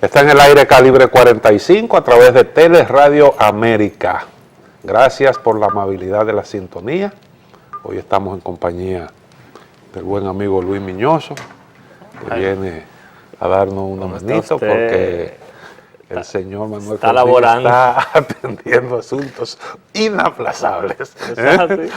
Está en el aire Calibre 45 a través de Teleradio América. Gracias por la amabilidad de la sintonía. Hoy estamos en compañía del buen amigo Luis Miñoso, que viene a darnos una manito porque el señor Manuel está laborando, está atendiendo asuntos inaplazables. Eso es así.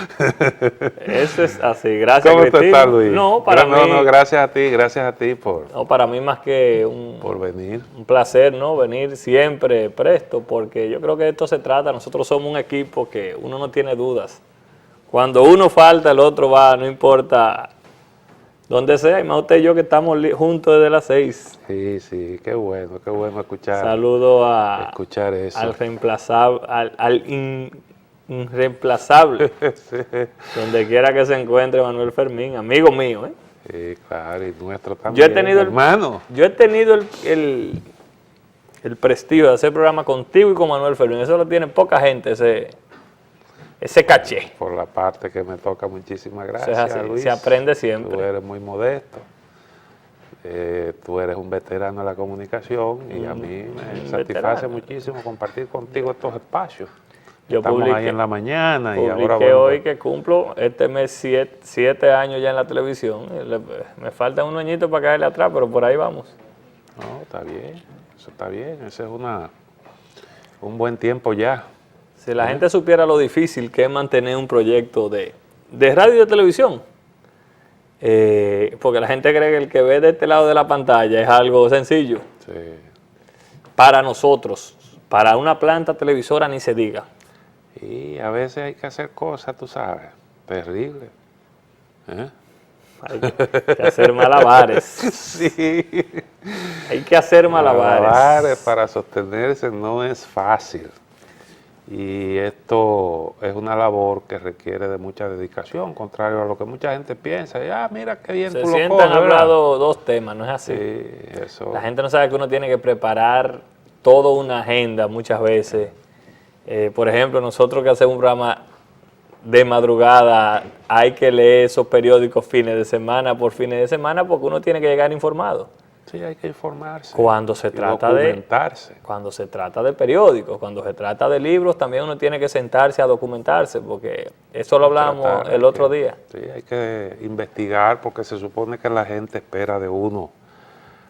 Eso es así. Gracias, ¿Cómo te estás, Luis? No, para mí. No, gracias a ti por. No, para mí más que por venir. Un placer, ¿no? Venir siempre presto, porque yo creo que de esto se trata. Nosotros somos un equipo que uno no tiene dudas. Cuando uno falta, el otro va, no importa donde sea, y más usted y yo que estamos juntos desde las 6. Sí, qué bueno escuchar. Saludo escuchar eso. Al reemplazable, irreemplazable, sí. Donde quiera que se encuentre Manuel Fermín, amigo mío, ¿eh? Sí, claro, y nuestro también, yo he tenido hermano. Yo he tenido el prestigio de hacer programa contigo y con Manuel Fermín. Eso lo tiene poca gente, ese caché. Por la parte que me toca, muchísimas gracias, Luis. Se aprende siempre. Tú eres muy modesto. Tú eres un veterano de la comunicación y a mí me satisface muchísimo compartir contigo estos espacios. Estamos ahí en la mañana y ahora hoy que cumplo este mes 7 años ya en la televisión. Me falta un añito para caerle atrás, pero por ahí vamos. No, está bien, eso está bien. Ese es un buen tiempo ya. Si la gente supiera lo difícil que es mantener un proyecto de radio y de televisión, porque la gente cree que el que ve de este lado de la pantalla es algo sencillo. Sí. Para nosotros, para una planta televisora ni se diga. Y a veces hay que hacer cosas, tú sabes, terribles. Hay que hacer malabares. Sí. Hay que hacer malabares. Para sostenerse no es fácil. Y esto es una labor que requiere de mucha dedicación, contrario a lo que mucha gente piensa. Y, mira qué bien tú lo coges. Han hablado dos temas, ¿no es así? Sí, eso. La gente no sabe que uno tiene que preparar toda una agenda muchas veces. Por ejemplo, nosotros que hacemos un programa de madrugada, hay que leer esos periódicos fines de semana por fines de semana porque uno tiene que llegar informado. Sí, hay que informarse. Cuando se trata cuando se trata de periódicos, cuando se trata de libros, también uno tiene que sentarse a documentarse, porque eso lo hablamos el otro día. Sí, hay que investigar porque se supone que la gente espera de uno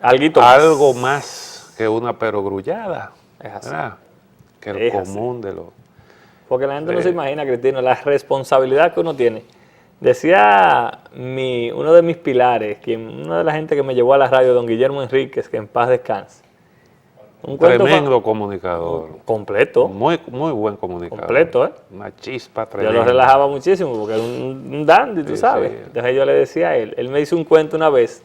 algo más que una perogrullada. Es así. ¿Verdad? Que el común de los... Porque la gente no se imagina, Cristino, la responsabilidad que uno tiene. Decía uno de mis pilares, una de la gente que me llevó a la radio, don Guillermo Enríquez, que en paz descanse. Tremendo comunicador. Completo. Muy buen comunicador. Completo, ¿eh? Una chispa tremenda. Yo lo relajaba muchísimo porque era un dandy, tú sabes. Sí. Entonces yo le decía a él me hizo un cuento una vez,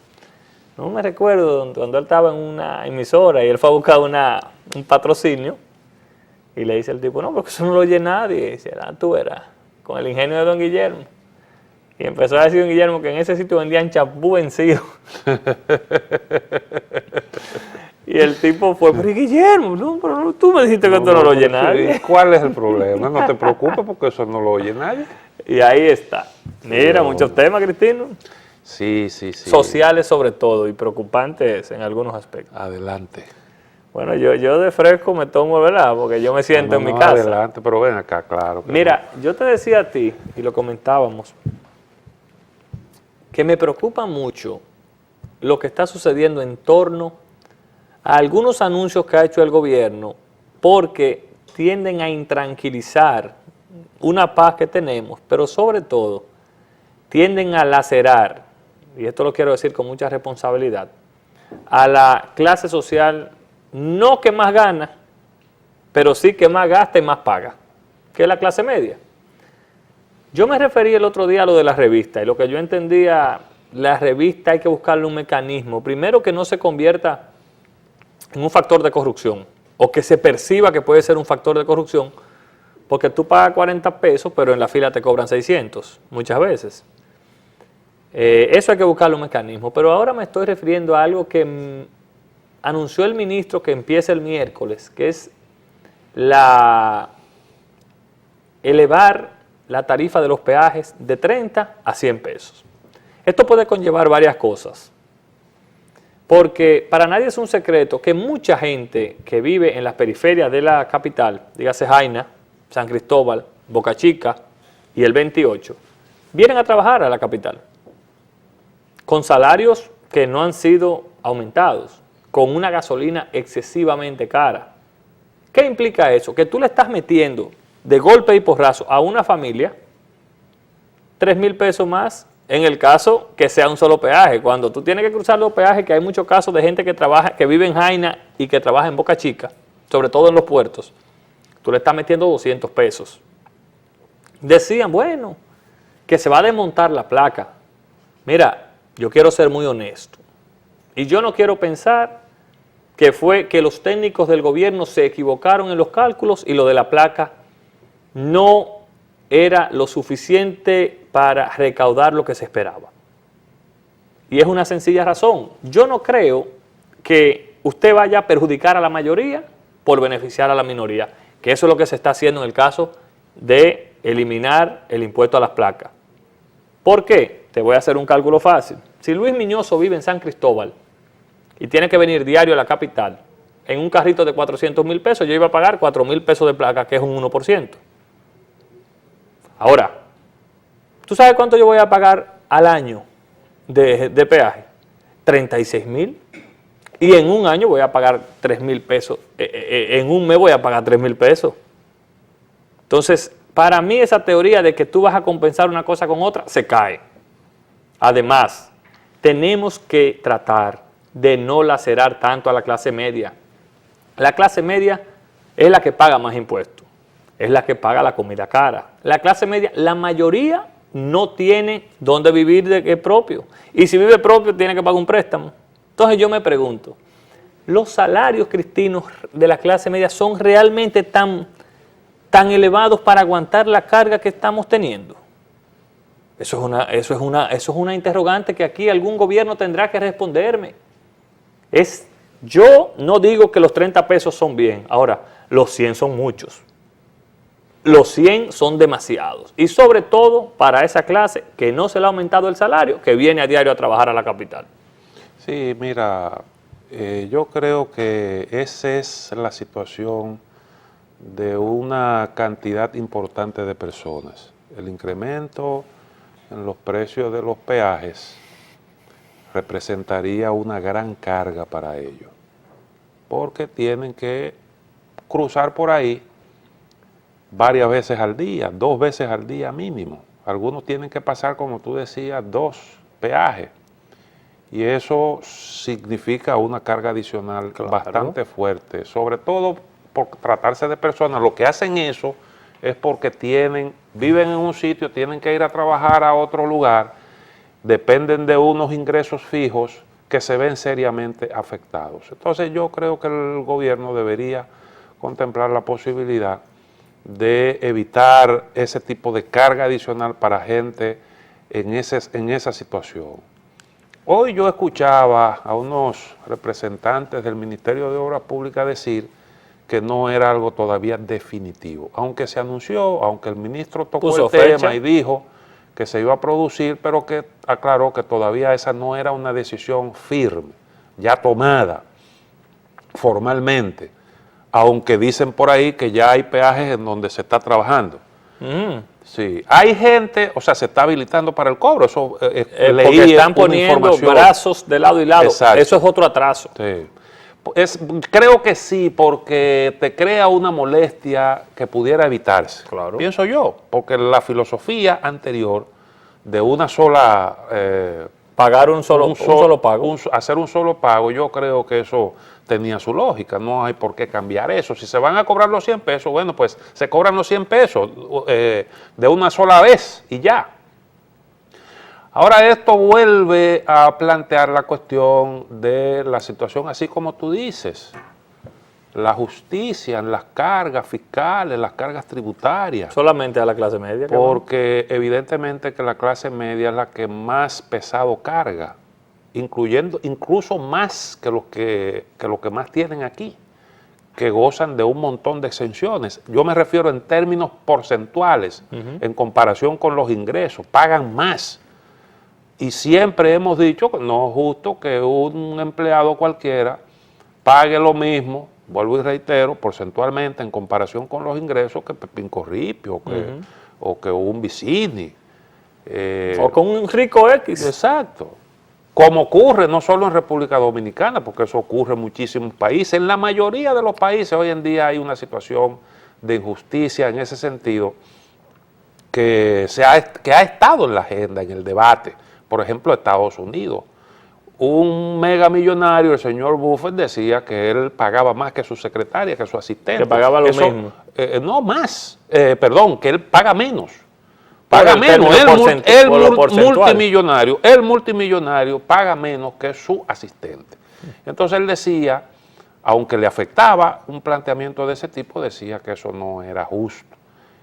no me recuerdo, cuando él estaba en una emisora y él fue a buscar un patrocinio y le dice el tipo, no, porque eso no lo oye nadie. Y dice, tú eras, con el ingenio de don Guillermo. Y empezó a decir don Guillermo que en ese sitio vendían champú vencido. Y el tipo fue, pero Guillermo, pero tú me dijiste que esto no lo oye nadie. ¿Cuál es el problema? No te preocupes porque eso no lo oye nadie. Y ahí está. Mira, muchos temas, Cristino. Sí. Sociales sobre todo y preocupantes en algunos aspectos. Adelante. Bueno, yo de fresco me tomo, ¿verdad? Porque yo me siento en mi casa. Adelante, pero ven acá, claro. Mira, yo te decía a ti, y lo comentábamos, que me preocupa mucho lo que está sucediendo en torno a algunos anuncios que ha hecho el gobierno, porque tienden a intranquilizar una paz que tenemos, pero sobre todo tienden a lacerar, y esto lo quiero decir con mucha responsabilidad, a la clase social, no que más gana, pero sí que más gasta y más paga, que es la clase media. Yo me referí el otro día a lo de la revista, y lo que yo entendía, la revista hay que buscarle un mecanismo, primero que no se convierta en un factor de corrupción, o que se perciba que puede ser un factor de corrupción, porque tú pagas 40 pesos, pero en la fila te cobran 600, muchas veces. Eso hay que buscarle un mecanismo, pero ahora me estoy refiriendo a algo que anunció el ministro que empieza el miércoles, que es elevar la tarifa de los peajes de 30 a 100 pesos. Esto puede conllevar varias cosas, porque para nadie es un secreto que mucha gente que vive en las periferias de la capital, dígase Jaina, San Cristóbal, Boca Chica y el 28, vienen a trabajar a la capital con salarios que no han sido aumentados, con una gasolina excesivamente cara. ¿Qué implica eso? Que tú le estás metiendo de golpe y porrazo a una familia 3,000 pesos más en el caso que sea un solo peaje. Cuando tú tienes que cruzar los peajes, que hay muchos casos de gente que trabaja, que vive en Jaina y que trabaja en Boca Chica, sobre todo en los puertos, tú le estás metiendo 200 pesos. Decían, bueno, que se va a desmontar la placa. Mira, yo quiero ser muy honesto. Y yo no quiero pensar que fue que los técnicos del gobierno se equivocaron en los cálculos y lo de la placa no era lo suficiente para recaudar lo que se esperaba. Y es una sencilla razón. Yo no creo que usted vaya a perjudicar a la mayoría por beneficiar a la minoría, que eso es lo que se está haciendo en el caso de eliminar el impuesto a las placas. ¿Por qué? Te voy a hacer un cálculo fácil. Si Luis Miñoso vive en San Cristóbal y tiene que venir diario a la capital en un carrito de 400,000 pesos, yo iba a pagar 4,000 pesos de placa, que es un 1%. Ahora, ¿tú sabes cuánto yo voy a pagar al año de peaje? 36,000. Y en un año voy a pagar 3,000 pesos. En un mes voy a pagar 3,000 pesos. Entonces, para mí esa teoría de que tú vas a compensar una cosa con otra, se cae. Además, tenemos que tratar de no lacerar tanto a la clase media. La clase media es la que paga más impuestos, es la que paga la comida cara. La clase media, la mayoría no tiene dónde vivir de propio. Y si vive propio, tiene que pagar un préstamo. Entonces yo me pregunto, ¿los salarios cristinos de la clase media son realmente tan elevados para aguantar la carga que estamos teniendo? Eso es una interrogante que aquí algún gobierno tendrá que responderme. Yo no digo que los 30 pesos son bien, ahora, los 100 son muchos. Los 100 son demasiados. Y sobre todo para esa clase que no se le ha aumentado el salario, que viene a diario a trabajar a la capital. Sí, mira, yo creo que esa es la situación de una cantidad importante de personas. El incremento en los precios de los peajes representaría una gran carga para ellos, porque tienen que cruzar por ahí varias veces al día, 2 veces al día mínimo. Algunos tienen que pasar, como tú decías, 2 peajes. Y eso significa una carga adicional bastante fuerte, sobre todo por tratarse de personas. Lo que hacen eso es porque viven en un sitio, tienen que ir a trabajar a otro lugar, dependen de unos ingresos fijos que se ven seriamente afectados. Entonces yo creo que el gobierno debería contemplar la posibilidad de evitar ese tipo de carga adicional para gente en esa situación. Hoy yo escuchaba a unos representantes del Ministerio de Obras Públicas decir que no era algo todavía definitivo, aunque se anunció, aunque el ministro tocó el tema y dijo que se iba a producir, pero que aclaró que todavía esa no era una decisión firme, ya tomada formalmente, aunque dicen por ahí que ya hay peajes en donde se está trabajando. Sí, hay gente, o sea, se está habilitando para el cobro, eso porque están poniendo brazos de lado y lado. Exacto. Eso es otro atraso. Sí. Creo que sí, porque te crea una molestia que pudiera evitarse, claro. Pienso yo, porque la filosofía anterior de una sola... pagar un solo pago. Hacer un solo pago, yo creo que eso tenía su lógica, no hay por qué cambiar eso. Si se van a cobrar los 100 pesos, bueno, pues se cobran los 100 pesos de una sola vez y ya. Ahora esto vuelve a plantear la cuestión de la situación, así como tú dices, la justicia, las cargas fiscales, las cargas tributarias. Solamente a la clase media. Porque evidentemente que la clase media es la que más pesado carga, incluso más que los que más tienen aquí, que gozan de un montón de exenciones. Yo me refiero en términos porcentuales, en comparación con los ingresos, pagan más. Y siempre hemos dicho que no es justo que un empleado cualquiera pague lo mismo, vuelvo y reitero, porcentualmente en comparación con los ingresos que Pepín Corripio o que un Vicini. O con un rico X. Exacto. Como ocurre no solo en República Dominicana, porque eso ocurre en muchísimos países. En la mayoría de los países hoy en día hay una situación de injusticia en ese sentido que ha estado en la agenda, en el debate. Por ejemplo, Estados Unidos. Un mega millonario, el señor Buffett, decía que él pagaba más que su secretaria, que su asistente. Que pagaba lo mismo. No más, perdón, que él paga menos. Paga menos, el multimillonario paga menos que su asistente. Entonces él decía, aunque le afectaba un planteamiento de ese tipo, decía que eso no era justo.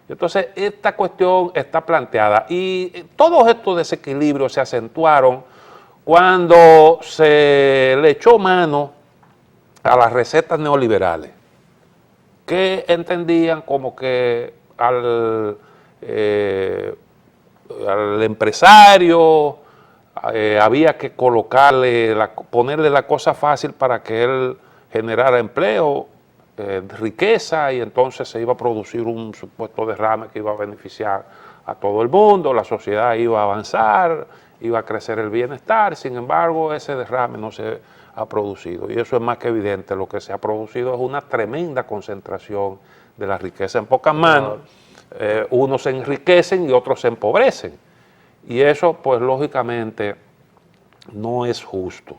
Entonces esta cuestión está planteada y todos estos desequilibrios se acentuaron cuando se le echó mano a las recetas neoliberales, que entendían como que al empresario había que ponerle la cosa fácil para que él generara empleo, riqueza, y entonces se iba a producir un supuesto derrame que iba a beneficiar a todo el mundo, la sociedad iba a avanzar, iba a crecer el bienestar. Sin embargo, ese derrame no se ha producido, y eso es más que evidente. Lo que se ha producido es una tremenda concentración de la riqueza en pocas manos. Unos se enriquecen y otros se empobrecen, y eso pues lógicamente no es justo.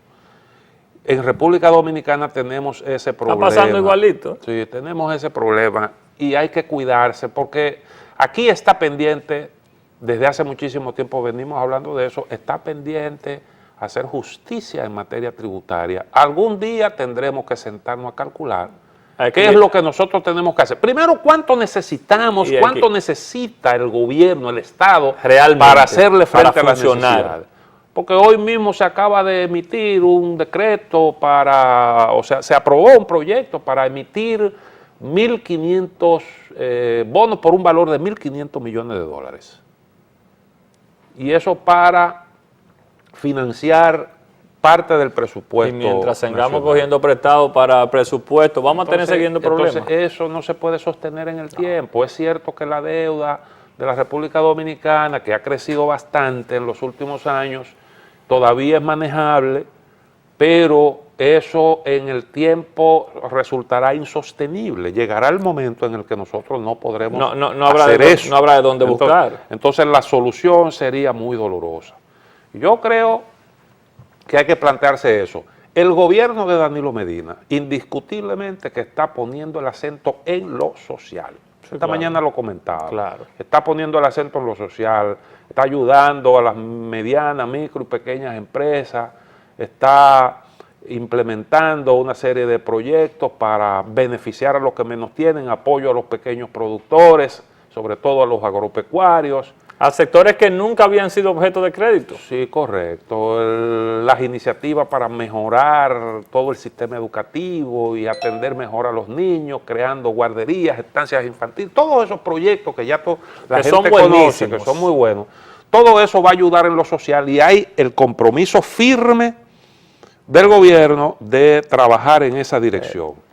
En República Dominicana tenemos ese problema. Está pasando igualito. Sí, tenemos ese problema y hay que cuidarse, porque aquí está pendiente, desde hace muchísimo tiempo venimos hablando de eso, está pendiente hacer justicia en materia tributaria. Algún día tendremos que sentarnos a calcular qué es lo que nosotros tenemos que hacer. Primero, cuánto necesitamos, cuánto necesita el gobierno, el Estado, realmente, para hacerle frente a las necesidades. Porque hoy mismo se acaba de emitir un decreto se aprobó un proyecto para emitir 1.500 bonos por un valor de 1.500 millones de dólares. Y eso para financiar parte del presupuesto. Y mientras sigamos cogiendo prestado para presupuesto, vamos a tener siguiendo problemas. Entonces eso no se puede sostener en el tiempo. Es cierto que la deuda de la República Dominicana, que ha crecido bastante en los últimos años, todavía es manejable, pero eso en el tiempo resultará insostenible. Llegará el momento en el que nosotros no podremos hacer eso. No habrá de dónde buscar. Entonces la solución sería muy dolorosa. Yo creo que hay que plantearse eso. El gobierno de Danilo Medina, indiscutiblemente que está poniendo el acento en lo social. Esta mañana lo comentaba. Claro. Está poniendo el acento en lo social, está ayudando a las medianas, micro y pequeñas empresas, está implementando una serie de proyectos para beneficiar a los que menos tienen, apoyo a los pequeños productores, sobre todo a los agropecuarios. A sectores que nunca habían sido objeto de crédito. Sí, correcto. Las iniciativas para mejorar todo el sistema educativo y atender mejor a los niños, creando guarderías, estancias infantiles, todos esos proyectos que ya la gente conoce, que son muy buenos. Todo eso va a ayudar en lo social y hay el compromiso firme del gobierno de trabajar en esa dirección.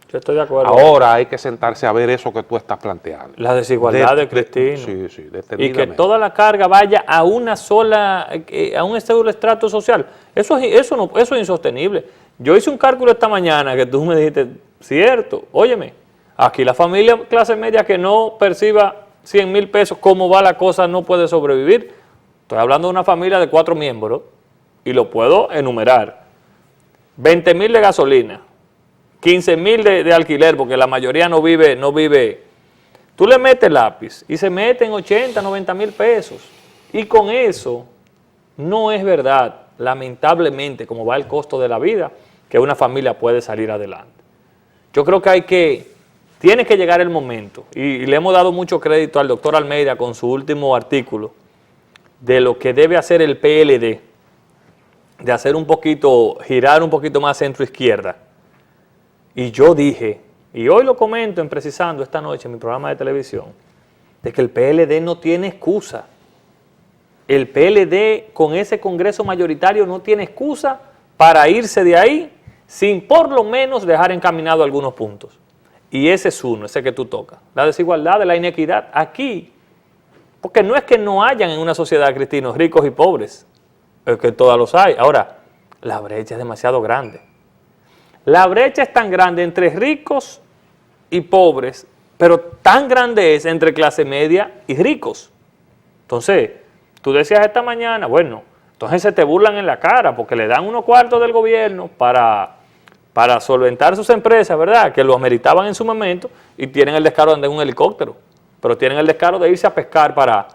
Yo estoy de acuerdo. Ahora hay que sentarse a ver eso que tú estás planteando. La desigualdad de Cristina. Sí, y que toda la carga vaya a una sola, a un solo estrato social. Eso es insostenible. Yo hice un cálculo esta mañana que tú me dijiste, cierto, óyeme, aquí la familia clase media que no perciba 100,000 pesos, ¿cómo va la cosa? No puede sobrevivir. Estoy hablando de una familia de 4 miembros y lo puedo enumerar. 20,000 de gasolina. 15,000 de alquiler, porque la mayoría no vive. Tú le metes lápiz y se meten 80, 90,000 pesos. Y con eso no es verdad, lamentablemente, como va el costo de la vida, que una familia puede salir adelante. Yo creo que tiene que llegar el momento, y le hemos dado mucho crédito al doctor Almeida con su último artículo, de lo que debe hacer el PLD, de hacer girar un poquito más centro-izquierda. Y yo dije y hoy lo comento en Precisando esta noche en mi programa de televisión, de que el PLD no tiene excusa. El PLD con ese Congreso mayoritario no tiene excusa para irse de ahí sin por lo menos dejar encaminado algunos puntos. Y ese es uno, ese que tú tocas. La desigualdad, la inequidad. Aquí, porque no es que no hayan en una sociedad, Cristino, ricos y pobres, es que todas los hay. Ahora, la brecha es demasiado grande. La brecha es tan grande entre ricos y pobres, pero tan grande es entre clase media y ricos. Entonces, tú decías esta mañana, bueno, entonces se te burlan en la cara porque le dan unos cuartos del gobierno para solventar sus empresas, ¿verdad? Que lo ameritaban en su momento y tienen el descaro de andar en un helicóptero, pero tienen el descaro de irse a pescar para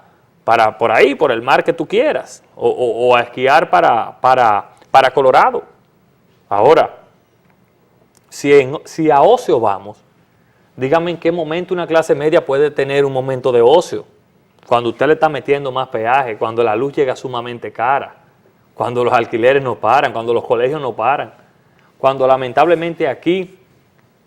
por ahí, por el mar que tú quieras, o a esquiar para Colorado. Ahora, si a ocio vamos, dígame en qué momento una clase media puede tener un momento de ocio. Cuando usted le está metiendo más peaje, cuando la luz llega sumamente cara, cuando los alquileres no paran, cuando los colegios no paran, cuando lamentablemente aquí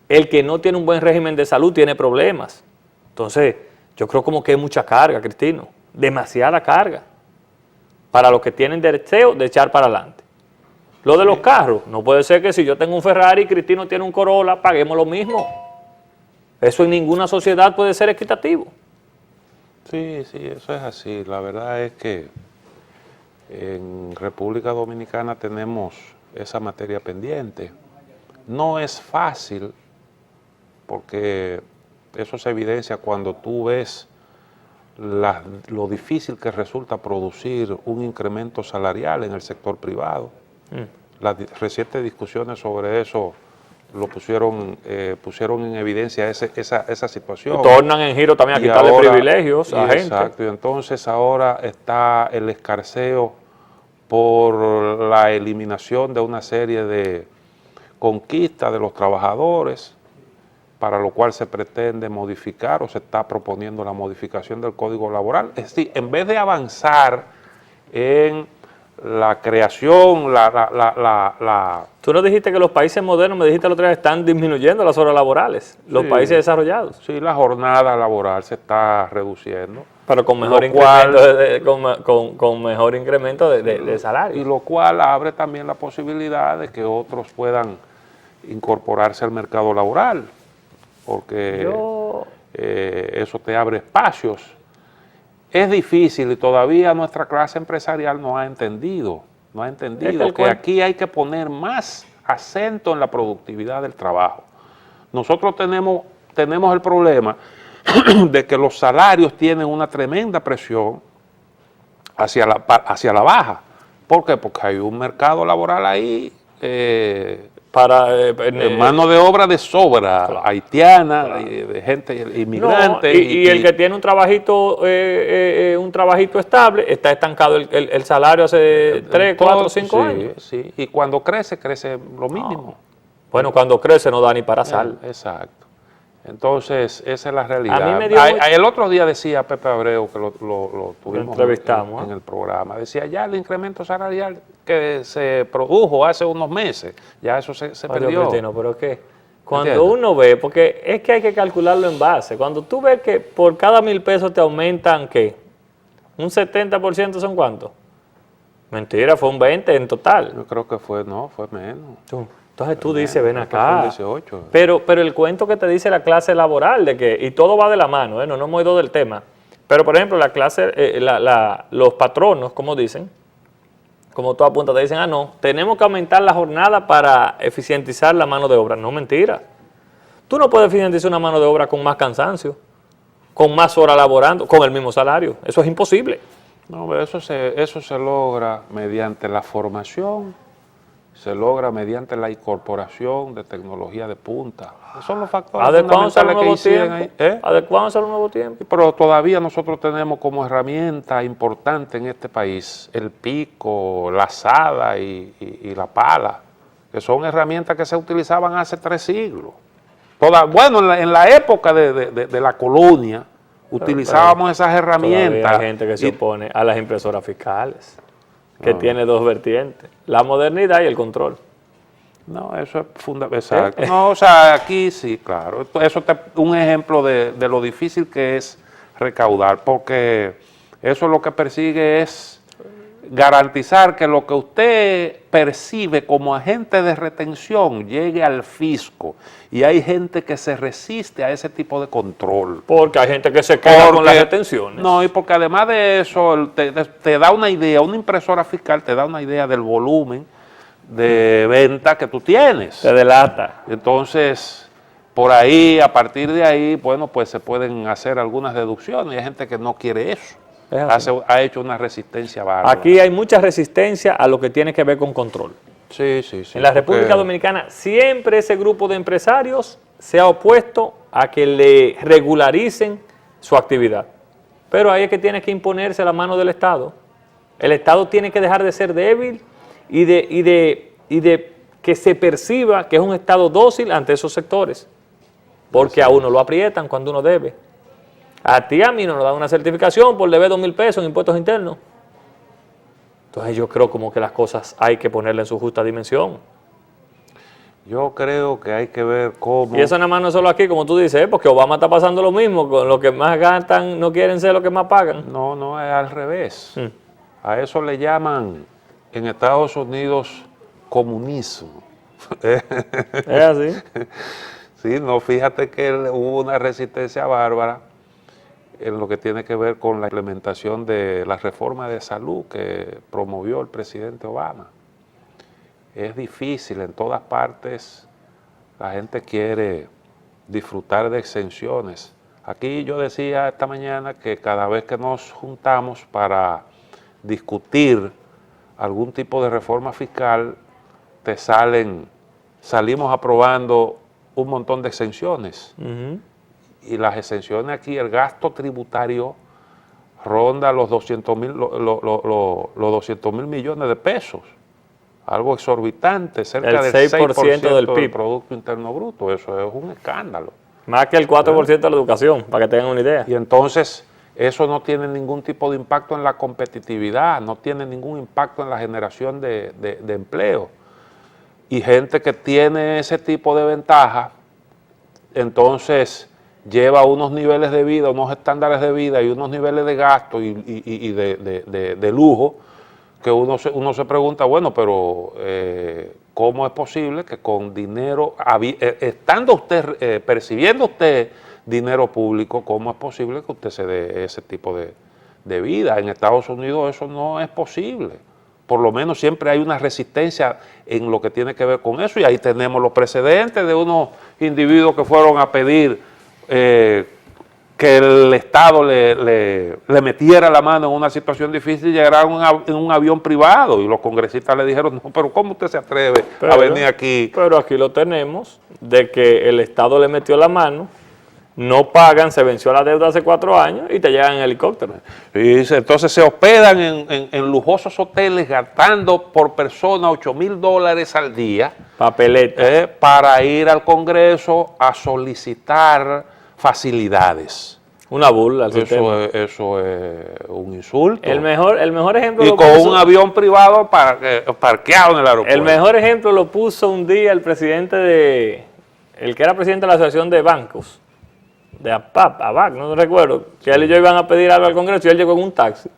el que no tiene un buen régimen de salud tiene problemas. Entonces, yo creo como que hay mucha carga, Cristino, demasiada carga para los que tienen deseo de echar para adelante. Lo de los carros, no puede ser que si yo tengo un Ferrari y Cristino tiene un Corolla, paguemos lo mismo. Eso en ninguna sociedad puede ser equitativo. Sí, eso es así. La verdad es que en República Dominicana tenemos esa materia pendiente. No es fácil porque eso se evidencia cuando tú ves lo difícil que resulta producir un incremento salarial en el sector privado. Las recientes discusiones sobre eso lo pusieron en evidencia esa situación. Tornan en giro también a quitarle privilegios a gente. Exacto, y entonces ahora está el escarceo por la eliminación de una serie de conquistas de los trabajadores, para lo cual se pretende modificar o se está proponiendo la modificación del Código Laboral. Es decir, en vez de avanzar en la creación, Tú no dijiste que los países modernos, me dijiste la otra vez, están disminuyendo las horas laborales, los países desarrollados. Sí, la jornada laboral se está reduciendo. Pero con mejor incremento, con mejor incremento de salario. Y lo cual abre también la posibilidad de que otros puedan incorporarse al mercado laboral, porque eso te abre espacios. Es difícil y todavía nuestra clase empresarial no ha entendido que aquí hay que poner más acento en la productividad del trabajo. Nosotros tenemos el problema de que los salarios tienen una tremenda presión hacia la baja. ¿Por qué? Porque hay un mercado laboral ahí mano de obra de sobra, claro, haitiana, claro, de gente inmigrante. No, y el que tiene un trabajito estable, está estancado el salario hace 3, 4, 5 años. Sí, y cuando crece lo mínimo. Bueno, cuando crece no da ni para sal. Exacto. Entonces, esa es la realidad. A mí me dio el otro día decía Pepe Abreu, que lo tuvimos entrevistamos en el programa, decía ya el incremento salarial que se produjo hace unos meses, ya eso se perdió. Cristino, pero es que cuando uno ve, porque es que hay que calcularlo en base, cuando tú ves que por cada 1,000 pesos te aumentan, ¿qué? ¿Un 70% son cuántos? Mentira, fue un 20% en total. Yo creo que fue menos. Entonces tú dices, ven acá, 18. pero el cuento que te dice la clase laboral, de que, y todo va de la mano, no hemos ido del tema, pero por ejemplo la clase, los patronos, como dicen, como tú apuntas, te dicen, no, tenemos que aumentar la jornada para eficientizar la mano de obra. No, mentira. Tú no puedes eficientizar una mano de obra con más cansancio, con más horas laborando, con el mismo salario. Eso es imposible. No, pero eso se logra mediante la formación, se logra mediante la incorporación de tecnología de punta. Esos son los factores fundamentales que inciden ahí. Adecuándose al nuevo tiempo. Pero todavía nosotros tenemos como herramienta importante en este país el pico, la azada y la pala, que son herramientas que se utilizaban hace 3 siglos. Bueno, en la época de la colonia utilizábamos esas herramientas. Hay gente que se opone a las impresoras fiscales, que tiene 2 vertientes, la modernidad y el control. No, eso es fundamental. Exacto. No, o sea, aquí sí, claro. Eso es un ejemplo de lo difícil que es recaudar, porque eso lo que persigue es garantizar que lo que usted percibe como agente de retención llegue al fisco. Y hay gente que se resiste a ese tipo de control. Porque hay gente que se queda con las retenciones. No, y porque además de eso te da una idea, una impresora fiscal te da una idea del volumen de venta que tú tienes. Te delata. Entonces, por ahí, a partir de ahí, bueno, pues se pueden hacer algunas deducciones. Hay gente que no quiere eso. Ha hecho una resistencia bárbara. Aquí hay mucha resistencia a lo que tiene que ver con control. Sí, sí, sí. En la República Dominicana siempre ese grupo de empresarios se ha opuesto a que le regularicen su actividad. Pero ahí es que tiene que imponerse la mano del Estado. El Estado tiene que dejar de ser débil y de que se perciba que es un Estado dócil ante esos sectores. Porque a uno lo aprietan cuando uno debe. A ti, a mí no nos dan una certificación por deber 2.000 pesos en impuestos internos. Entonces yo creo como que las cosas hay que ponerle en su justa dimensión. Yo creo que hay que ver cómo... Y eso nada más no es solo aquí, como tú dices, porque Obama está pasando lo mismo, con los que más gastan no quieren ser los que más pagan. No, no, es al revés. A eso le llaman en Estados Unidos comunismo. ¿Es así? Sí, no, fíjate que hubo una resistencia bárbara en lo que tiene que ver con la implementación de la reforma de salud que promovió el presidente Obama. Es difícil, en todas partes la gente quiere disfrutar de exenciones. Aquí yo decía esta mañana que cada vez que nos juntamos para discutir algún tipo de reforma fiscal, salimos aprobando un montón de exenciones. Y las exenciones aquí, el gasto tributario ronda los 200.000 millones de pesos. Algo exorbitante, cerca del 6% del PIB. Del Producto Interno Bruto. Eso es un escándalo. Más que el 4% de la educación, para que tengan una idea. Y entonces, eso no tiene ningún tipo de impacto en la competitividad, no tiene ningún impacto en la generación de empleo. Y gente que tiene ese tipo de ventaja, entonces lleva unos niveles de vida, unos estándares de vida y unos niveles de gasto y de lujo, que uno se pregunta, bueno, pero ¿cómo es posible que con dinero, estando usted, percibiendo usted dinero público, cómo es posible que usted se dé ese tipo de vida? En Estados Unidos eso no es posible. Por lo menos siempre hay una resistencia en lo que tiene que ver con eso, y ahí tenemos los precedentes de unos individuos que fueron a pedir que el Estado le metiera la mano en una situación difícil y llegaron en un avión privado, y los congresistas le dijeron, no, pero ¿cómo usted se atreve a venir aquí? Pero aquí lo tenemos, de que el Estado le metió la mano, no pagan, se venció la deuda hace 4 años y te llegan en helicóptero. Y entonces se hospedan en lujosos hoteles gastando por persona $8,000 al día. Papeleta. Para ir al Congreso a solicitar facilidades. Una burla al sistema. Eso es un insulto. El mejor ejemplo y lo con puso, un avión privado parqueado en el aeropuerto. El mejor ejemplo lo puso un día el presidente el que era presidente de la Asociación de Bancos, de ABAC, no recuerdo, que él y yo iban a pedir algo al Congreso y él llegó en un taxi.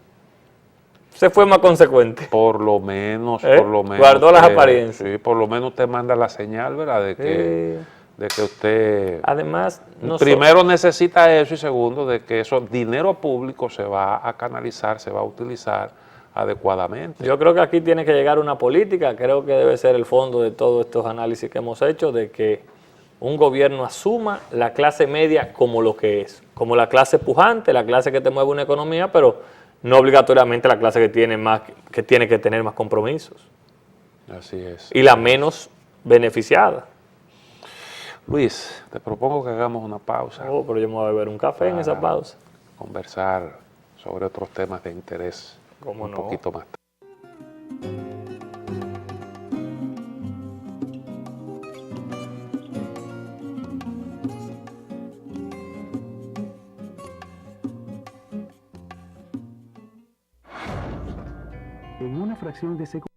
Se fue más consecuente. Por lo menos. Guardó las apariencias. Sí, por lo menos usted manda la señal, ¿verdad? De que usted... Además, primero necesita eso, y segundo, de que eso dinero público se va a canalizar, se va a utilizar adecuadamente. Yo creo que aquí tiene que llegar una política, creo que debe ser el fondo de todos estos análisis que hemos hecho, de que un gobierno asuma la clase media como lo que es, como la clase pujante, la clase que te mueve una economía, pero no obligatoriamente la clase que tiene que tener más compromisos. Así es. Y la menos beneficiada. Luis, te propongo que hagamos una pausa. Pero yo me voy a beber un café en esa pausa. Conversar sobre otros temas de interés un poquito más tarde. En una fracción de segundo.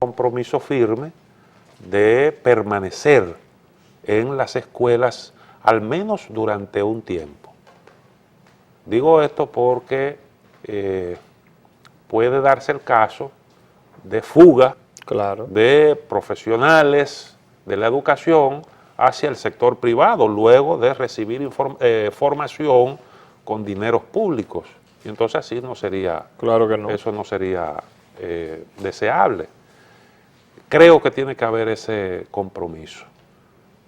compromiso firme de permanecer en las escuelas al menos durante un tiempo. Digo esto porque puede darse el caso de fuga de profesionales de la educación hacia el sector privado luego de recibir formación con dineros públicos. Y entonces así no sería, eso no sería deseable. Creo que tiene que haber ese compromiso.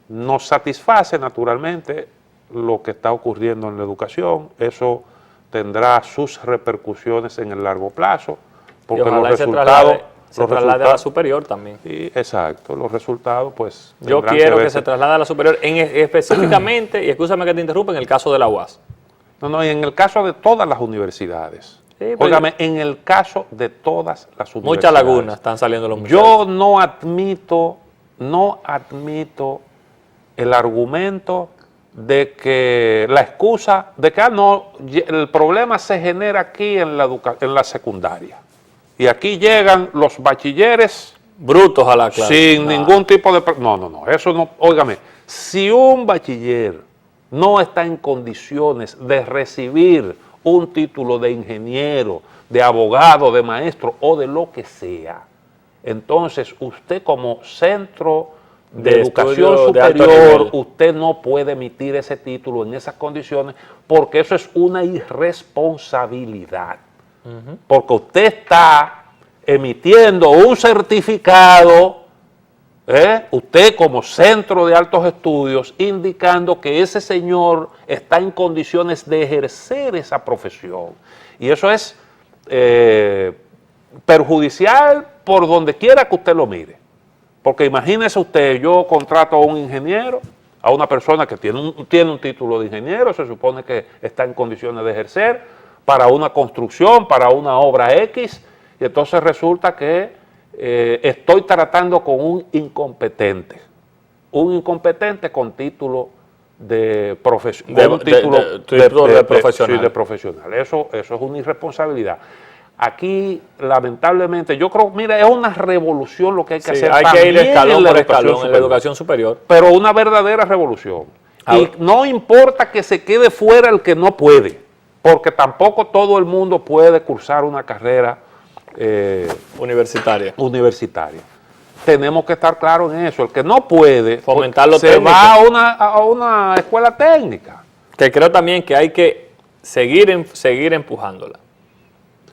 Nos satisface naturalmente lo que está ocurriendo en la educación, eso tendrá sus repercusiones en el largo plazo, porque los resultados... Se traslade a la superior también. Sí, exacto, los resultados pues... Yo quiero que se traslade a la superior, específicamente, y escúchame que te interrumpa, en el caso de la UAS. No, y en el caso de todas las universidades. Sí, óigame, en el caso de todas las universidades. Muchas lagunas están saliendo los muchachos. Yo no admito el argumento de que la excusa de que el problema se genera aquí en la secundaria. Y aquí llegan los bachilleres brutos a la clase. Sin ningún tipo de... No, eso no... Óigame, si un bachiller no está en condiciones de recibir un título de ingeniero, de abogado, de maestro o de lo que sea, entonces usted como centro de educación superior, usted no puede emitir ese título en esas condiciones porque eso es una irresponsabilidad. Porque usted está emitiendo un certificado, usted como centro de altos estudios, indicando que ese señor está en condiciones de ejercer esa profesión. Y eso es perjudicial por donde quiera que usted lo mire. Porque imagínese usted, yo contrato a un ingeniero, a una persona que tiene un título de ingeniero, se supone que está en condiciones de ejercer, para una construcción, para una obra X, y entonces resulta que estoy tratando con un incompetente con título de profesional. Sí, de profesional. Eso es una irresponsabilidad. Aquí, lamentablemente, yo creo, mira, es una revolución lo que hay que hacer. Hay que ir escalón por escalón en la educación superior. Pero una verdadera revolución. Y no importa que se quede fuera el que no puede, porque tampoco todo el mundo puede cursar una carrera universitaria. Tenemos que estar claros en eso. El que no puede, se va a una escuela técnica. Que creo también que hay que seguir empujándola.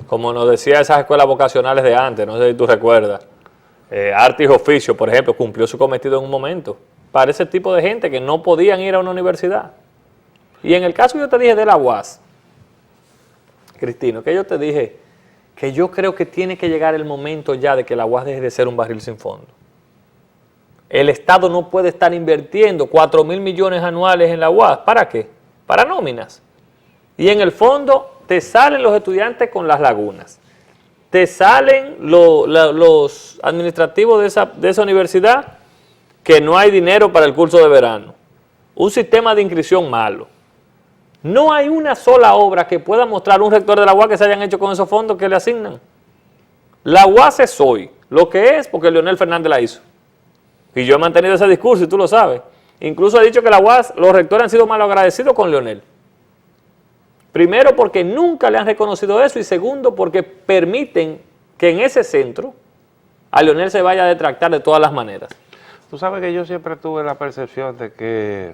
Como nos decía esas escuelas vocacionales de antes, no sé si tú recuerdas. Artes y Oficio, por ejemplo, cumplió su cometido en un momento. Para ese tipo de gente que no podían ir a una universidad. Y en el caso que yo te dije de la UAS, Cristino, que yo te dije que yo creo que tiene que llegar el momento ya de que la UAS deje de ser un barril sin fondo. El Estado no puede estar invirtiendo 4.000 millones anuales en la UAS. ¿Para qué? Para nóminas. Y en el fondo te salen los estudiantes con las lagunas. Te salen los administrativos de esa universidad que no hay dinero para el curso de verano. Un sistema de inscripción malo. No hay una sola obra que pueda mostrar un rector de la UAS que se hayan hecho con esos fondos que le asignan. La UAS es hoy lo que es porque Leonel Fernández la hizo. Y yo he mantenido ese discurso y tú lo sabes. Incluso he dicho que la UAS, los rectores han sido mal agradecidos con Leonel. Primero porque nunca le han reconocido eso y segundo porque permiten que en ese centro a Leonel se vaya a detractar de todas las maneras. Tú sabes que yo siempre tuve la percepción de que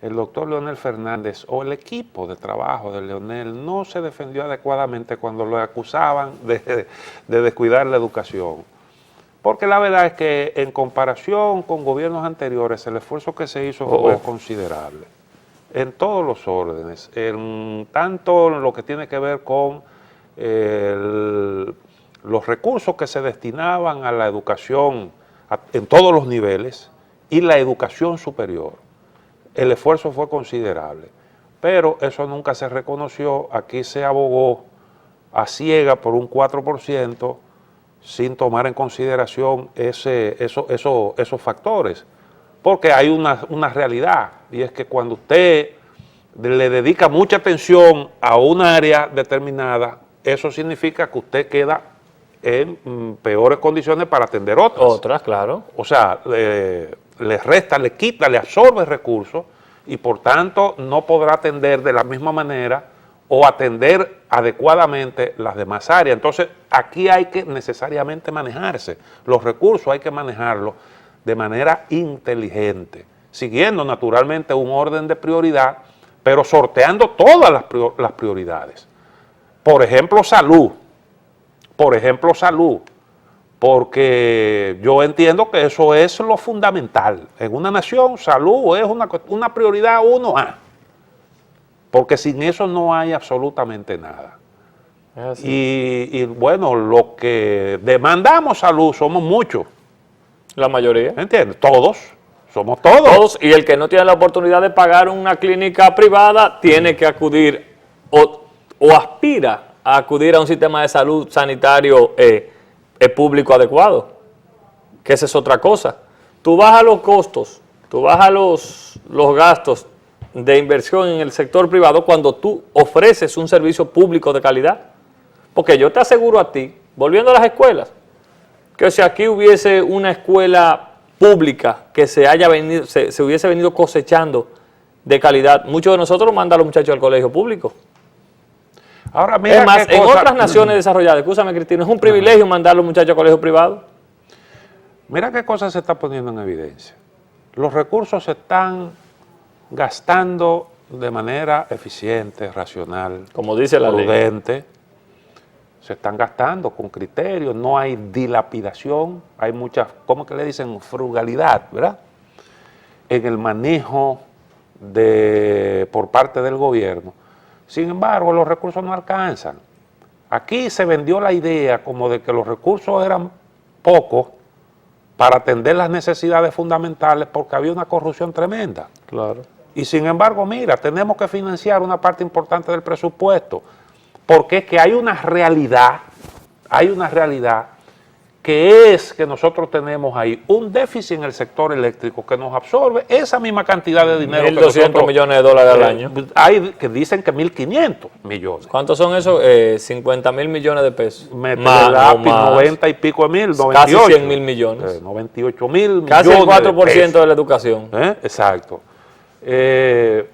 el doctor Leonel Fernández o el equipo de trabajo de Leonel no se defendió adecuadamente cuando lo acusaban de descuidar la educación. Porque la verdad es que en comparación con gobiernos anteriores, el esfuerzo que se hizo fue considerable. En todos los órdenes, tanto en lo que tiene que ver con los recursos que se destinaban a la educación en todos los niveles y la educación superior. El esfuerzo fue considerable, pero eso nunca se reconoció. Aquí se abogó a ciega por un 4% sin tomar en consideración esos factores. Porque hay una realidad, y es que cuando usted le dedica mucha atención a un área determinada, eso significa que usted queda en peores condiciones para atender otras. Otras, claro. O sea, le resta, le quita, le absorbe recursos y por tanto no podrá atender de la misma manera o atender adecuadamente las demás áreas. Entonces, aquí hay que necesariamente manejarse. Los recursos hay que manejarlos de manera inteligente, siguiendo naturalmente un orden de prioridad, pero sorteando todas las prioridades. Por ejemplo, salud. Por ejemplo, salud. Porque yo entiendo que eso es lo fundamental. En una nación, salud es una prioridad 1A. Porque sin eso no hay absolutamente nada. Y bueno, los que demandamos salud somos muchos. La mayoría. ¿Entiendes? Todos. Somos todos. Todos, y el que no tiene la oportunidad de pagar una clínica privada tiene que acudir o aspira a acudir a un sistema de salud sanitario público adecuado, que esa es otra cosa. Tú bajas los costos, tú bajas los gastos de inversión en el sector privado cuando tú ofreces un servicio público de calidad. Porque yo te aseguro a ti, volviendo a las escuelas, que si aquí hubiese una escuela pública que se hubiese venido cosechando de calidad, muchos de nosotros mandan a los muchachos al colegio público. Ahora, mira, es más, en otras naciones desarrolladas, escúchame Cristina, es un privilegio mandar a los muchachos al colegio privado. Mira qué cosa se está poniendo en evidencia. Los recursos se están gastando de manera eficiente, racional, como dice la ley, prudente. Se están gastando con criterios, no hay dilapidación, hay mucha, ¿cómo que le dicen? Frugalidad, ¿verdad? En el manejo por parte del gobierno. Sin embargo, los recursos no alcanzan. Aquí se vendió la idea como de que los recursos eran pocos para atender las necesidades fundamentales porque había una corrupción tremenda. Claro. Y sin embargo, mira, tenemos que financiar una parte importante del presupuesto porque es que hay una realidad que es que nosotros tenemos ahí un déficit en el sector eléctrico que nos absorbe esa misma cantidad de dinero. 1.200 millones de dólares al año. Hay que dicen que 1.500 millones. ¿Cuántos son esos? 50.000 millones de pesos. Más, 90 y pico de mil, 98. Casi 100.000 millones. 98 mil millones. Casi el 4% de la educación. Exacto. Eso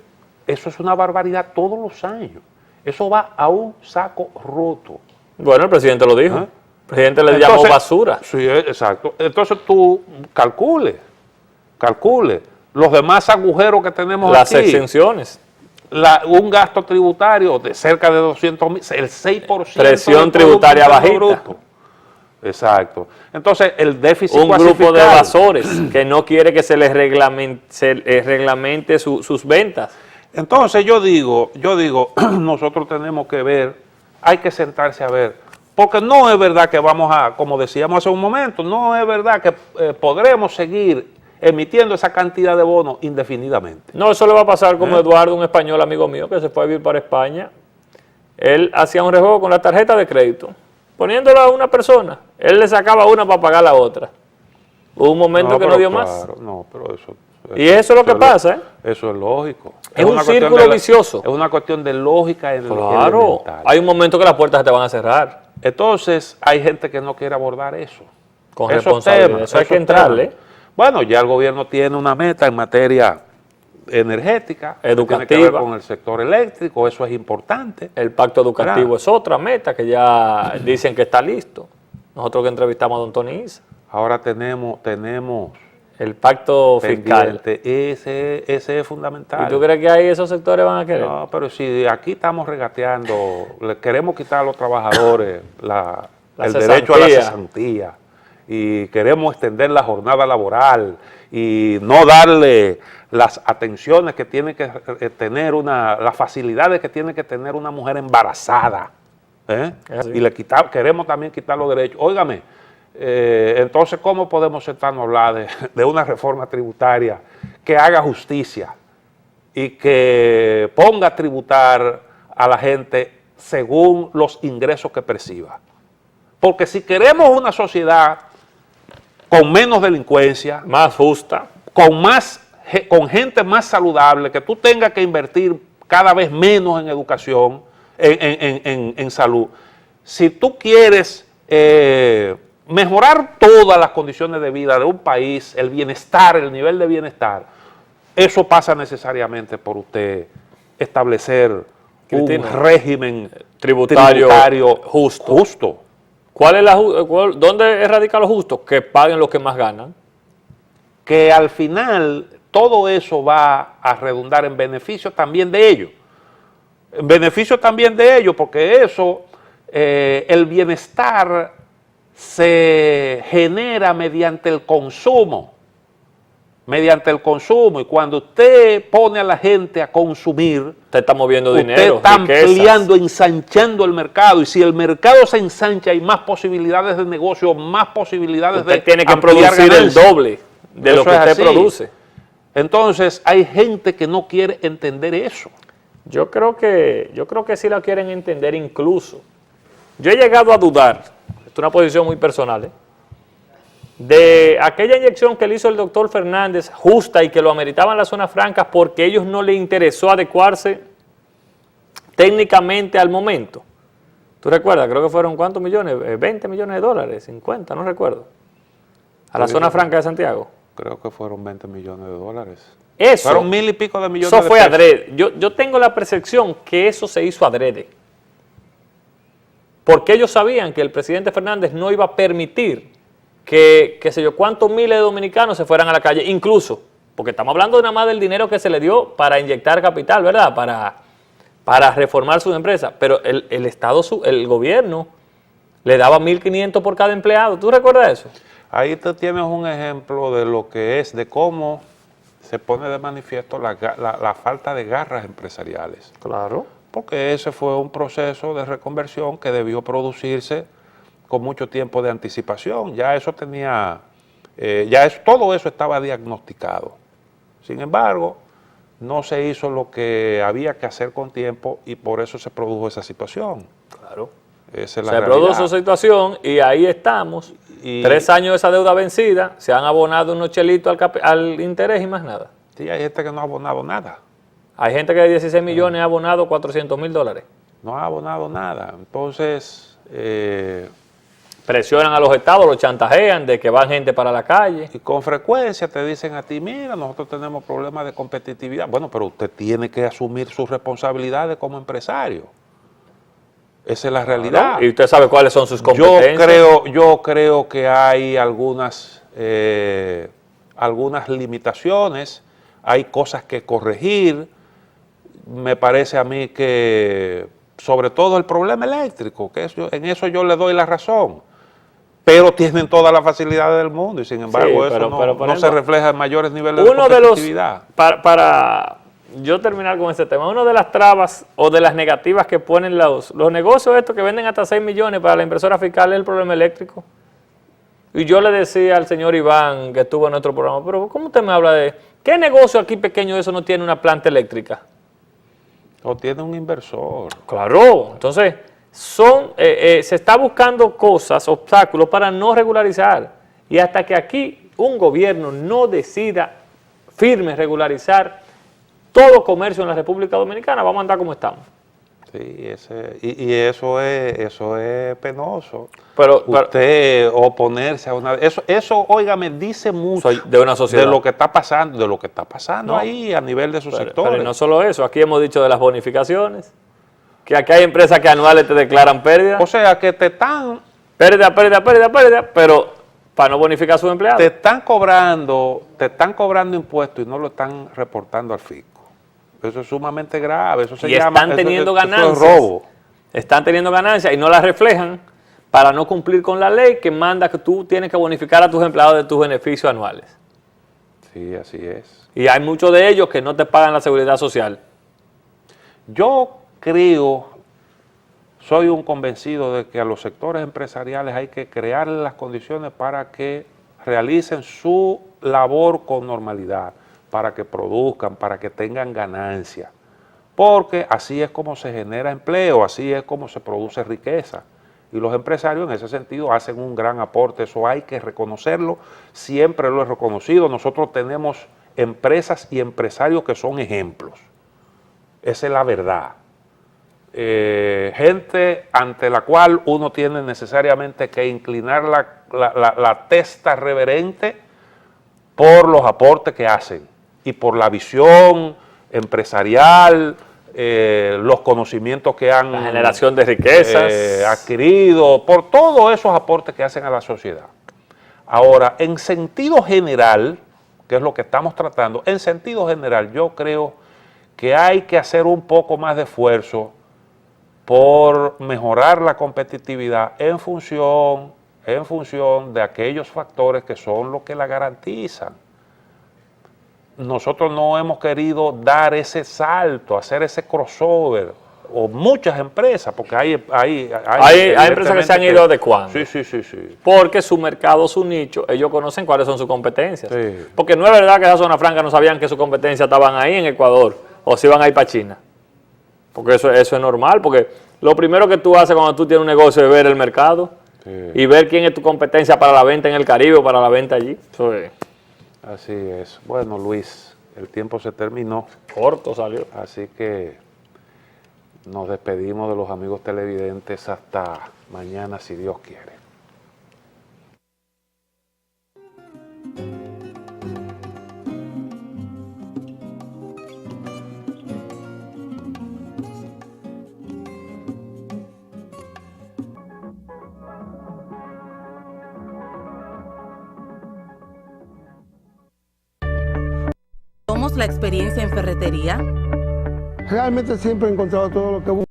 es una barbaridad todos los años. Eso va a un saco roto. Bueno, el presidente lo dijo. El presidente le llamó basura. Sí, exacto. Entonces tú calcule los demás agujeros que tenemos las aquí. Las exenciones. Un gasto tributario de cerca de 200.000, el 6%. Presión tributaria bajita. Bruto. Exacto. Entonces el déficit un grupo de evasores que no quiere que se les reglamente sus ventas. Entonces yo digo, nosotros tenemos que ver, hay que sentarse a ver, porque no es verdad que vamos a, como decíamos hace un momento, no es verdad que podremos seguir emitiendo esa cantidad de bonos indefinidamente. No, eso le va a pasar como Eduardo, un español amigo mío que se fue a vivir para España. Él hacía un rejuego con la tarjeta de crédito, poniéndola a una persona. Él le sacaba una para pagar la otra. Hubo un momento que no dio más. No, pero eso y eso es lo que pasa, ¿eh? Eso es lógico. Es un círculo vicioso. Es una cuestión de lógica elemental. Claro, hay un momento que las puertas se te van a cerrar. Entonces, hay gente que no quiere abordar eso. Con responsabilidad. Eso hay que entrarle. Bueno, ya el gobierno tiene una meta en materia energética, educativa, tiene que ver con el sector eléctrico, eso es importante. El pacto educativo es otra meta que ya dicen que está listo. Nosotros que entrevistamos a don Tony Isa. Ahora tenemos el pacto fiscal. Ese es fundamental. ¿Y tú crees que ahí esos sectores van a querer? No, pero si aquí estamos regateando, le queremos quitar a los trabajadores el derecho a la cesantía y queremos extender la jornada laboral y no darle las atenciones que tiene que tener las facilidades que tiene que tener una mujer embarazada. Y queremos también quitar los derechos. Óigame, entonces, ¿cómo podemos sentarnos a hablar de una reforma tributaria que haga justicia y que ponga a tributar a la gente según los ingresos que perciba? Porque si queremos una sociedad con menos delincuencia, más justa, con gente más saludable, que tú tengas que invertir cada vez menos en educación, en salud, si tú quieres mejorar todas las condiciones de vida de un país, el bienestar, el nivel de bienestar, eso pasa necesariamente por usted establecer Cristina, un régimen tributario justo. ¿Dónde radica lo justo? Que paguen los que más ganan. Que al final todo eso va a redundar en beneficio también de ellos. En beneficio también de ellos, porque eso, el bienestar se genera mediante el consumo. Y cuando usted pone a la gente a consumir, Usted está moviendo usted dinero, está riquezas. ampliando, ensanchando el mercado, y si el mercado se ensancha hay más posibilidades de negocio, más posibilidades Usted de tiene que ampliar producir el ganancias. doble de lo Eso que es usted así. produce. Entonces hay gente que no quiere entender eso. Yo creo que sí la quieren entender incluso. Yo he llegado a dudar, esto es una posición muy personal, de aquella inyección que le hizo el doctor Fernández, justa y que lo ameritaban las zonas francas porque a ellos no les interesó adecuarse técnicamente al momento. ¿Tú recuerdas? Creo que fueron ¿cuántos millones? 20 millones de dólares, 50, no recuerdo. A la zona franca de Santiago. Creo que fueron 20 millones de dólares. Eso, Fueron 1000 y pico de millones eso de fue pesos. adrede. Yo tengo la percepción que eso se hizo adrede. Porque ellos sabían que el presidente Fernández no iba a permitir que, qué sé yo, cuántos miles de dominicanos se fueran a la calle, incluso, porque estamos hablando nada más del dinero que se le dio para inyectar capital, ¿verdad? Para reformar su empresa, pero el Estado, el gobierno, le daba 1.500 por cada empleado. ¿Tú recuerdas eso? Ahí tú tienes un ejemplo de lo que es, de cómo se pone de manifiesto la falta de garras empresariales. Claro. Porque ese fue un proceso de reconversión que debió producirse con mucho tiempo de anticipación. Ya eso tenía, todo eso estaba diagnosticado. Sin embargo, no se hizo lo que había que hacer con tiempo y por eso se produjo esa situación. Claro. Esa es la Se realidad. produjo esa situación y ahí estamos. 3 años de esa deuda vencida, se han abonado unos chelitos al interés y más nada. Sí, hay gente que no ha abonado nada. Hay gente que de 16 millones ha abonado $400,000. No ha abonado nada. Entonces, presionan a los estados, los chantajean de que van gente para la calle. y con frecuencia te dicen a ti, mira, nosotros tenemos problemas de competitividad. Bueno, pero usted tiene que asumir sus responsabilidades como empresario. Esa es la realidad. Claro. Y usted sabe cuáles son sus competencias. Yo creo que hay algunas limitaciones, hay cosas que corregir. Me parece a mí que, sobre todo el problema eléctrico, que en eso yo le doy la razón. Pero tienen todas las facilidades del mundo y sin embargo Sí, eso pero, no se refleja en mayores niveles de uno de competitividad. para yo terminar con este tema, una de las trabas o de las negativas que ponen los negocios estos que venden hasta 6 millones para la impresora fiscal es el problema eléctrico. Y yo le decía al señor Iván que estuvo en nuestro programa, pero ¿cómo usted me habla de qué negocio aquí pequeño de eso no tiene una planta eléctrica? O tiene un inversor. Claro, entonces se está buscando cosas, obstáculos para no regularizar. Y hasta que aquí un gobierno no decida firme regularizar todo comercio en la República Dominicana, vamos a andar como estamos. Sí, eso es penoso. Pero usted oponerse a una... Eso, óigame, dice mucho de una sociedad. De lo que está pasando, ahí a nivel de sus sectores. Pero no solo eso, aquí hemos dicho de las bonificaciones, que aquí hay empresas que anuales te declaran pérdida. O sea, que te están... Pérdida, pero para no bonificar a sus empleados. Te están cobrando impuestos y no lo están reportando al fisco. Eso es sumamente grave. Eso se llama... Están teniendo ganancias. Eso es robo. Están teniendo ganancias y no las reflejan para no cumplir con la ley que manda que tú tienes que bonificar a tus empleados de tus beneficios anuales. Sí, así es. Y hay muchos de ellos que no te pagan la seguridad social. Yo soy un convencido de que a los sectores empresariales hay que crear las condiciones para que realicen su labor con normalidad, para que produzcan, para que tengan ganancias, porque así es como se genera empleo, así es como se produce riqueza. Y los empresarios en ese sentido hacen un gran aporte, eso hay que reconocerlo, siempre lo he reconocido. Nosotros tenemos empresas y empresarios que son ejemplos, esa es la verdad. gente ante la cual uno tiene necesariamente que inclinar la testa reverente por los aportes que hacen y por la visión empresarial, los conocimientos que han... La generación de riquezas. Adquirido, por todos esos aportes que hacen a la sociedad. Ahora, en sentido general, que es lo que estamos tratando, en sentido general yo creo que hay que hacer un poco más de esfuerzo por mejorar la competitividad en función de aquellos factores que son los que la garantizan. Nosotros no hemos querido dar ese salto, hacer ese crossover, o muchas empresas, porque hay empresas que se han ido adecuando. Sí. Porque su mercado, su nicho, ellos conocen cuáles son sus competencias. Sí. Porque no es verdad que esa zona franca no sabían que sus competencias estaban ahí en Ecuador, o si iban a ir para China. Porque eso es normal, porque lo primero que tú haces cuando tú tienes un negocio es ver el mercado, sí, y ver quién es tu competencia para la venta en el Caribe o para la venta allí. Eso es. Así es. Bueno, Luis, el tiempo se terminó. Corto salió. Así que nos despedimos de los amigos televidentes hasta mañana, si Dios quiere. ¿Somos la experiencia en ferretería? Realmente siempre he encontrado todo lo que busco.